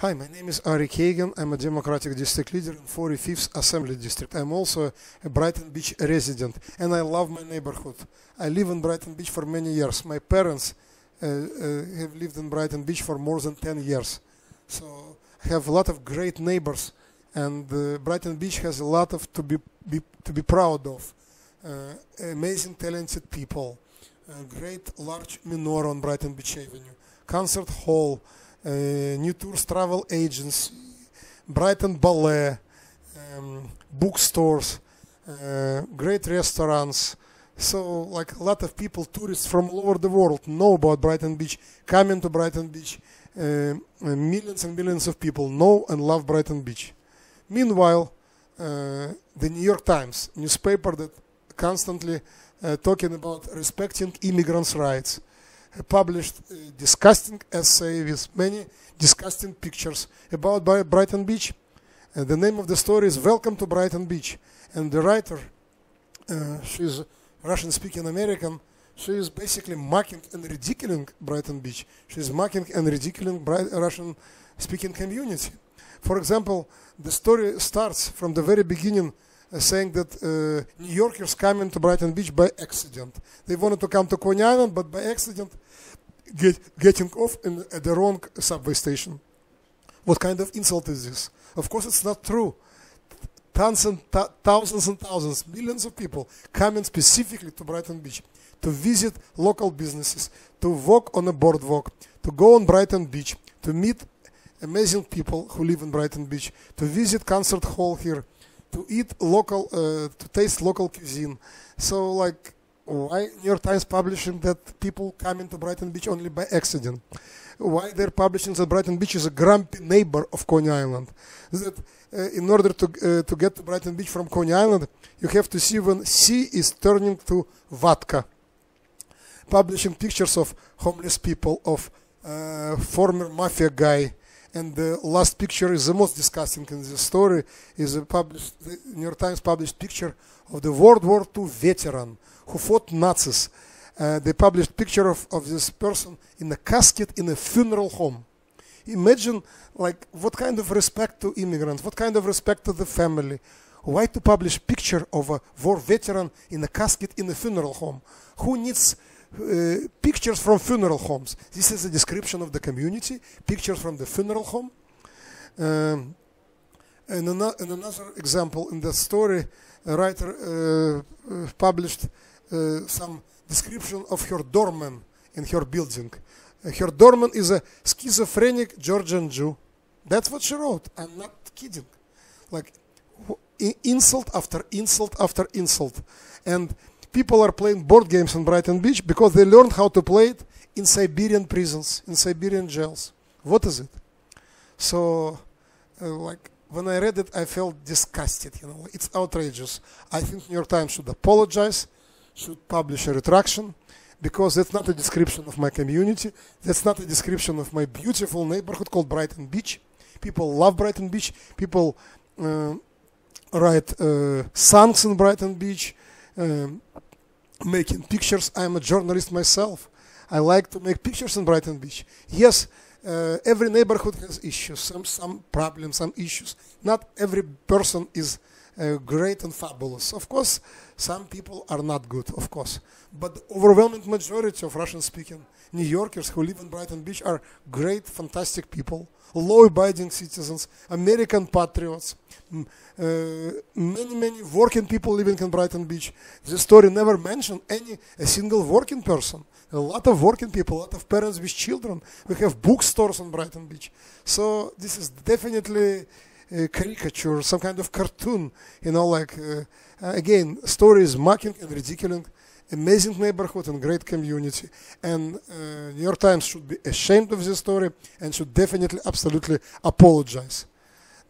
Hi, my name is Ari Kagan. I'm a Democratic District Leader in 45th Assembly District. I'm also a Brighton Beach resident, and I love my neighborhood. I live in Brighton Beach for many years. My parents have lived in Brighton Beach for more than 10 years. So I have a lot of great neighbors, and Brighton Beach has a lot of to be proud of. Amazing, talented people, great large Menorah on Brighton Beach Avenue, concert hall, new tours travel agency, Brighton Ballet, bookstores, great restaurants. So like a lot of people, tourists from all over the world know about Brighton Beach, coming to Brighton Beach. Millions and millions of people know and love Brighton Beach. Meanwhile, the New York Times, newspaper that constantly talking about respecting immigrants' rights, published a disgusting essay with many disgusting pictures about Brighton Beach. The name of the story is Welcome to Brighton Beach. And the writer, she's Russian-speaking American, she is basically mocking and ridiculing Brighton Beach. She's mocking and ridiculing Russian-speaking community. For example, the story starts from the very beginning saying that New Yorkers coming to Brighton Beach by accident. They wanted to come to Coney Island, but by accident getting off at the wrong subway station. What kind of insult is this? Of course it's not true. Thousands and thousands, millions of people coming specifically to Brighton Beach to visit local businesses, to walk on a boardwalk, to go on Brighton Beach, to meet amazing people who live in Brighton Beach, to visit concert hall here, to eat local, to taste local cuisine. So like, why New York Times publishing that people coming to Brighton Beach only by accident? Why they're publishing that Brighton Beach is a grumpy neighbor of Coney Island? That in order to get to Brighton Beach from Coney Island, you have to see when sea is turning to vodka. Publishing pictures of homeless people, of former mafia guy. And the last picture is the most disgusting in the story, is the New York Times published picture of the World War II veteran who fought Nazis. They published picture of this person in a casket in a funeral home. Imagine like what kind of respect to immigrants, what kind of respect to the family. Why to publish picture of a war veteran in a casket in a funeral home? Who needs pictures from funeral homes? This is a description of the community, pictures from the funeral home. And another example in the story, a writer published some description of her doorman in her building. Her doorman is a schizophrenic Georgian Jew. That's what she wrote. I'm not kidding. Like insult after insult after insult. And people are playing board games on Brighton Beach because they learned how to play it in Siberian prisons, in Siberian jails. What is it? So, like, when I read it, I felt disgusted, you know. It's outrageous. I think New York Times should apologize, should publish a retraction, because that's not a description of my community. That's not a description of my beautiful neighborhood called Brighton Beach. People love Brighton Beach. People write songs in Brighton Beach. Making pictures. I'm a journalist myself. I like to make pictures in Brighton Beach. Yes, every neighborhood has issues, some problems, some issues. Not every person is great and fabulous. Of course, some people are not good, of course. But the overwhelming majority of Russian-speaking New Yorkers who live in Brighton Beach are great, fantastic people, law-abiding citizens, American patriots, many working people living in Brighton Beach. The story never mentioned a single working person. A lot of working people, a lot of parents with children. We have bookstores on Brighton Beach. So this is definitely a caricature, some kind of cartoon, you know, like, again, story is mocking and ridiculing amazing neighborhood and great community. And New York Times should be ashamed of this story and should definitely, absolutely apologize.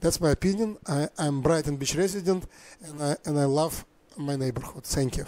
That's my opinion. I'm Brighton Beach resident, and I love my neighborhood. Thank you.